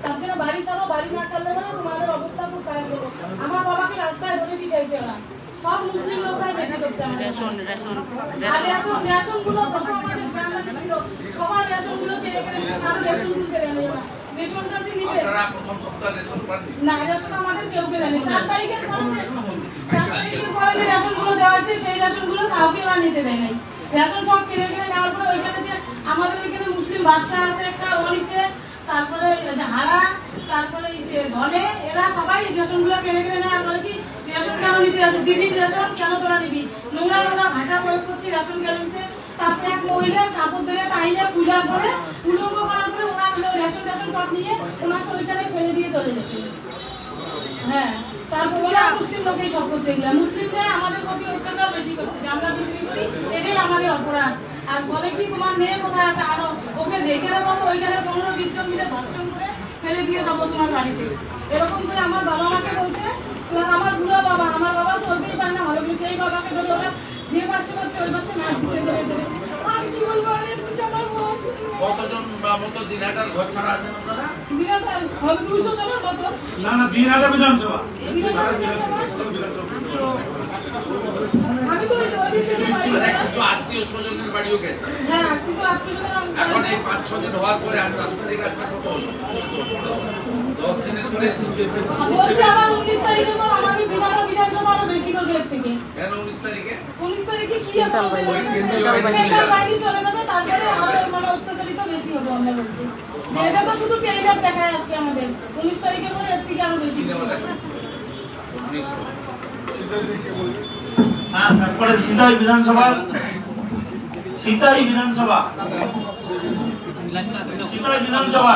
তার জন্য বাড়ি ছাড়ো, বাড়ি না ছাড়লে মানে তোমাদের অবস্থা খুব খারাপ হবে। আমার বাবাকে রাস্তায় ধরে পিটাইছে ওরা, সব মুসলিম লোকরাই বেশি করছে। রেশনগুলো যত আমাদের গ্রামে ছিল সবার রেশনগুলো কেড়ে কারো রেশন তুলতে দেয় না। রেশন কাছে নিবে না, রেশন আমাদের কেউ কেড়ে নেই। 4 তারিখের পরে যে রেশনগুলো দেওয়া হয়েছে সেই রেশনগুলো কাউকে ওরা নিতে দেয় নাই। রেশন সব কিনে নেওয়ার পরে ওইখানে যে আমাদের ওইখানে মুসলিম বাদশা আছে একটা, ও নিচে, তারপরে হারা, তারপরে ধনে, এরা সবাই রেশনগুলো কিনে নেওয়ার পরে কি রেশন কেন নিতে আসে, দিদির রেশন কেন তোরা নিবি, নোংরা নোংরা ভাষা প্রয়োগ করছি, রেশন কেন নিতে। তারপরে এক মহিলা কাপড় ধরে টাইনে পূজা করে উলঙ্গ করার পরে ওনার রেশন সব নিয়ে ওনাকে ওইখানে ফেলে দিয়ে চলে যেতে। হ্যাঁ, তারপর ওরা মুসলিম লোকেই সব করছে এগুলা। মুসলিমরা আমাদের প্রতি অত্যাচার বেশি করছে, আমরা বিক্রি করি, এটাই আমাদের অপরাধ। আর বলে কি তোমার মেয়ে কোথায় আছে, আরো ওকে যেখানে পাবো ওইখানে 15-20 জন মিলে ধর্ষণ করে ফেলে দিয়ে যাবো তোমার বাড়িতে, এরকম করে আমার বাবা মাকে বলছে। আমার বুড়ো বাবা, আমার বাবা চলতেই পারে না ভালো, সেই বাবাকে ধরে ওরা যে পাশে করছে ওই পাশে মাছ দিতে চলে চলে। আর কি বলবো, কতজন মতো দিনহাটার ঘর ছাড়া আছে আপনারা? দিনহাটার হবে 200 জনের মতো। না না, দিনহাটা বিধানসভা। আমি তো ওই থেকে বাড়ি কিছু আত্মীয় স্বজনের বাড়িও গেছে। হ্যাঁ, কিছু আত্মীয় স্বজন এখন এই 5-6 দিন হওয়ার পরে আজ 7 তারিখ আজকে কত হলো? 10 দিনের পরে সিচুয়েশন বলছে আবার 19 তারিখের পর আমাদের দিনহাটা বিধানসভা আরো বেশি করে এর থেকে। কেন 19 তারিখে? 19 তারিখে কি সেন্ট্রাল বাইরে চলে যাবে, তারপরে আরো মানে অত্যাচারিত বেশি হবে আমরা বলছি। এটা তো শুধু টেলিগ্রাফ দেখায় আসছে আমাদের, 19 তারিখের পরে এর থেকে আরো বেশি হবে। হ্যাঁ, তারপরে সিতাই বিধানসভা, সিতাই বিধানসভা, সিতাই বিধানসভা,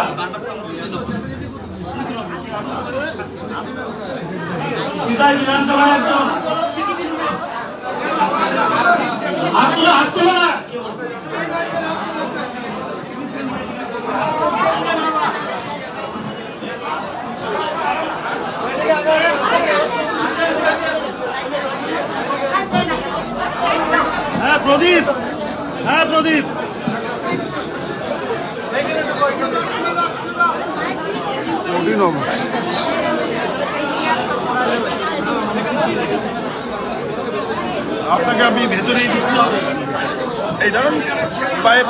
সিতাই বিধানসভা একজন হাত তুলো না। হ্যাঁ প্রদীপ, হ্যাঁ প্রদীপ, কঠিন অবস্থা। আপনাকে আমি ভেতরেই দিচ্ছি, এই ধরুন পায়ে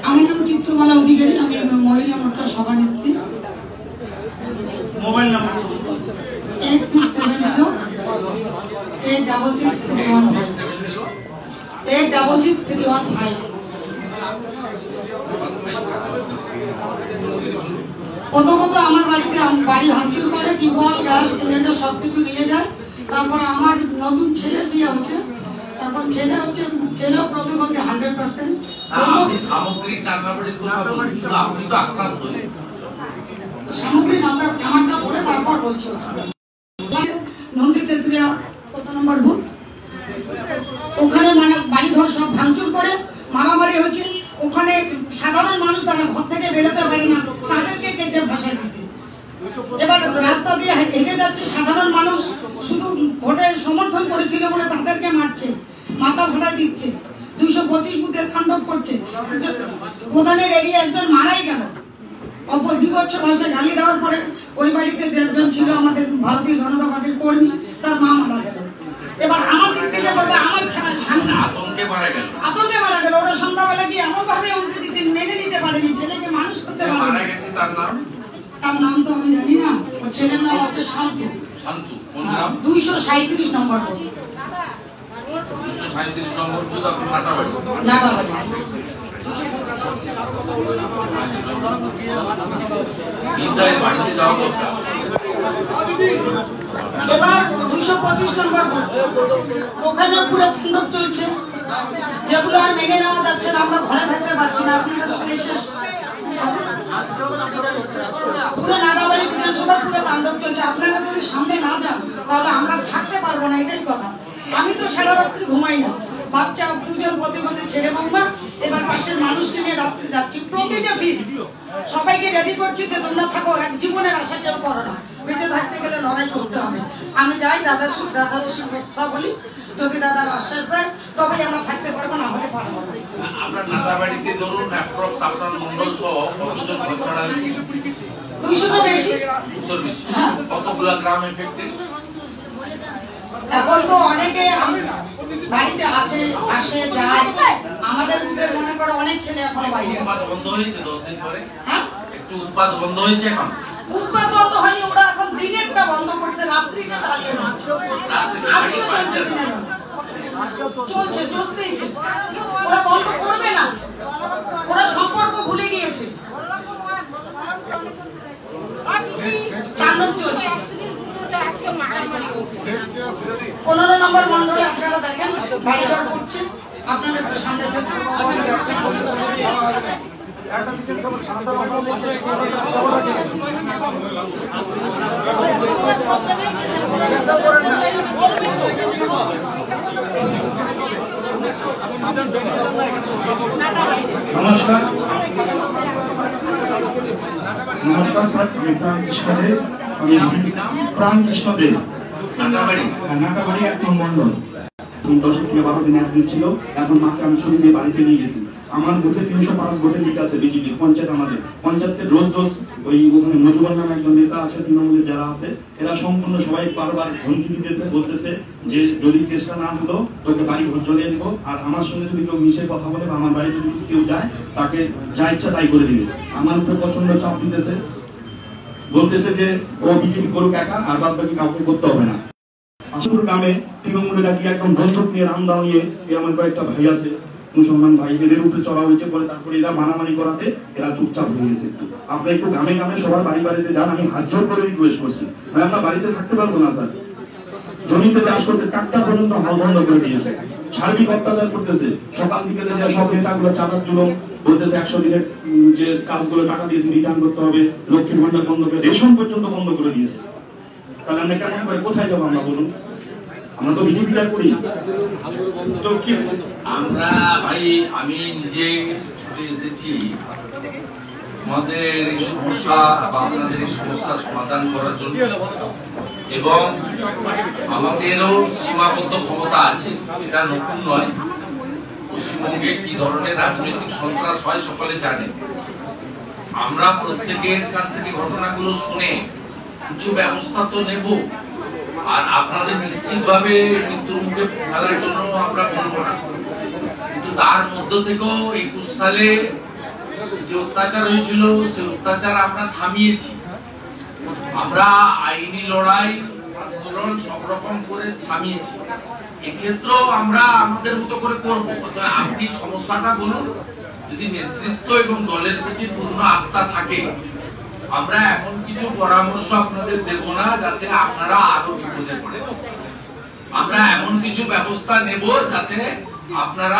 আমার নাম চিত্রমালা অধিকারী, আমি মহিলা মোর্চার সভানেত্রী। মোবাইল নাম্বার 8670-866-315 প্রথমত আমার বাড়িতে বাড়ি ভাঙচুর করে, টিউবওয়েল, গ্যাস সিলিন্ডার সবকিছু নিয়ে যায়। তারপরে আমার নতুন ছেলের বিয়ে হচ্ছে, এখন ছেলে হচ্ছে, ছেলেও প্রতিবন্ধী 100%। সামগ্রিক টাকাবাড়ির কথা বলছেন, আপনি তো আক্রান্ত হলেন। সামগ্রিক আমারটা পড়ে তারপর বলছি। নন্দী চেত্রিয়া কত নম্বর বুথ, ওখানে মানে বাড়িঘর সব ভাঙচুর করে মারামারি হচ্ছে। ওখানে সাধারণ মানুষ তারা ঘর থেকে বেরোতে পারে না, তাদেরকে কেচে ভাষায় দিচ্ছে। এবার রাস্তা দিয়ে হেঁটে যাচ্ছে সাধারণ মানুষ, শুধু ভোটে সমর্থন করেছিল বলে তাদেরকে মারছে, মাথা ভাড়া দিচ্ছে, 225 বুথে তাণ্ডব করছে। প্রধানের এরিয়া একজন মারাই গেল, বিভৎস ভাষায় গালি দেওয়ার পরে ওই বাড়িতে 1.5 জন ছিল আমাদের ভারতীয় জনতা পার্টির কর্মী, তার মা মারা গেল। এবার আমার দিক থেকে বলবে আমার সামনে আতঙ্কে মারা গেল। ওরা সন্ধ্যাবেলা গিয়ে এমন ভাবে উঠে দিচ্ছে, মেনে নিতে পারেনি, ছেলেকে মানুষ করতে পারেনি। তার নাম তো আমি জানি না, ওর ছেলের নাম হচ্ছে শান্তু। 237 নম্বর বুথ, 237 নম্বর বুথ আপনার জাগাবাড়ি। এবার 225 নম্বর বুথ, ওখানে পুরো তাণ্ডব চলছে, যেগুলো আর মেনে নেওয়া যাচ্ছে না। আমরা ঘরে থাকতে পারছি না, আপনারা তো এসে পুরো নাগাবাড়ি বিধানসভা পুরো তাণ্ডব চলছে। আপনারা যদি সামনে না যান তাহলে আমরা থাকতে পারবো না, এটাই কথা। আমি তো সারা রাত্রি ঘুমাই না, বাচ্চা, দুজন প্রতিবন্ধী ছেলে বৌমা, এবার পাশের মানুষকে নিয়ে রাত্রে যাচ্ছি প্রতিটা দিন। সবাইকে রেডি করছি যে তোমরা থাকো, এক জীবনের আশা কেউ করো না, বেঁচে থাকতে গেলে লড়াই করতে হবে। আমি যাই দাদার সঙ্গে কথা বলি, যদি দাদার আশ্বাস দেয় তবেই আমরা থাকতে পারবো, না হলে পারবো না। আপনার নাতাবাড়িতে ধরুন অ্যাপ্রক্স আপনার মন্ডল সহ কতজন ঘর ছাড়া হয়েছে? 200 বেশি। 200 বেশি। কতগুলা গ্রাম এফেক্টেড? এখন তো অনেকে বাড়িতে আছে, আসে যায়। আমাদের বুথের মনে করো অনেক ছেলে এখনো বাইরে আছে। উৎপাদ বন্ধ হয়েছে 10 দিন পরে? হ্যাঁ, একটু উৎপাদ বন্ধ হয়েছে এখন? উৎপাদ বন্ধ হয়নি, ওরা এখন দিনেরটা বন্ধ করছে, রাত্রিটা চালিয়ে যাচ্ছে। আজকেও চলছে, চলছে, চলতেইছে। ওরা বন্ধ করবে না, ওরা সম্পর্ক ভুলে গিয়েছে। তাণ্ডব চলছে। 15 নম্বর মন্ডলে আপনারা দেখেন বাড়িঘর করছে, আপনারা একটু সামনে দেখুন। নমস্কার, নমস্কার স্যার, আমি প্রাণকৃষ্ণ দেব, নাতাবাড়ি? নাটাবাড়ি 1 নম্বর মন্ডল। 10 থেকে 12 দিন একদিন ছিল, এখন মাকে আমি ছুটি দিয়ে বাড়িতে নিয়ে গেছি। আমার বুথে 305 ভোটের লিড আছে বিজেপি পঞ্চায়েত। আমাদের পঞ্চায়েতে রোজ রোজ ওই ওখানে মধুবন নামে একজন নেতা আছে, তৃণমূলের যারা আছে, এরা সম্পূর্ণ সবাই বারবার হুমকি দিতেছে, বলতেছে যে যদি কেসটা না হলো তোকে বাড়ি ঘর জ্বলিয়ে দিব, আর আমার সঙ্গে যদি কেউ মিশে কথা বলে বা আমার বাড়িতে যদি কেউ যায় তাকে যা ইচ্ছা তাই করে দিবে। আমার উপরে প্রচন্ড চাপ দিতেছে, বলতেছে যে ও বিজেপি করুক একা, আর বাদ বাকি কাউকে করতে হবে না। আশুর গ্রামে তৃণমূলেরা কি একদম বন্দুক নিয়ে রামদাও নিয়ে, আমার কয়েকটা ভাই আছে মুসলমান ভাই, এদের উপরে চড়া হয়েছে পরে, তারপরে এরা মানামানি করাতে এরা চুপচাপ হয়ে গেছে। আপনারা একটু গ্রামে গ্রামে সবার বাড়ি বাড়িতে যান, আমি হাত জোর করে রিকোয়েস্ট করছি। আমরা বাড়িতে থাকতে পারবো না স্যার, জমিতে চাষ করতে ট্রাক্টর পর্যন্ত হাল বন্ধ করে দিয়েছে, সার্বিক অত্যাচার করতেছে। সকাল বিকেলে যে সব নেতাগুলো চাঁদার জন্য বলতেছে 100 দিনের যে কাজগুলো টাকা দিয়েছে রিটার্ন করতে হবে, লক্ষ্মীর ভান্ডার বন্ধ করে, রেশন পর্যন্ত বন্ধ করে দিয়েছে। তাহলে আমরা কেমন করে কোথায় যাবো আমরা বলুন? আমরা তো বিজেপিটা করি তো কি? আমরা ভাই, আমি নিজে ছুটে এসেছি আমাদের এই সমস্যা বা আপনাদের এই সমস্যা সমাধান করার জন্য, এবং আমাদেরও সীমাবদ্ধ ক্ষমতা আছে, এটা নতুন নয়। পশ্চিমবঙ্গে কি ধরনের রাজনৈতিক সন্ত্রাস হয় সকলে জানে। আমরা প্রত্যেকের কাছ থেকে ঘটনাগুলো শুনে কিছু ব্যবস্থা তো নেব, আর আপনাদের নিশ্চিতভাবে মৃত্যুর মুখে ফেলার জন্য আমরা বলবো না, কিন্তু তার মধ্য থেকেও 21 সালে যে অত্যাচার হয়েছিল সে অত্যাচার আমরা থামিয়েছি। আমরা আইনি লড়াই আন্দোলন সব রকম করে থামিয়েছি। এক্ষেত্রেও আমরা আমাদের মতো করে করবো। আপনি সমস্যাটা বলুন, যদি নেতৃত্ব এবং দলের প্রতি পূর্ণ আস্থা থাকে আমরা এমন কিছু পরামর্শ আপনাদের দেব না যাতে আপনারা আরো বিপদে পড়েন। আমরা এমন কিছু ব্যবস্থা নেব যাতে আপনারা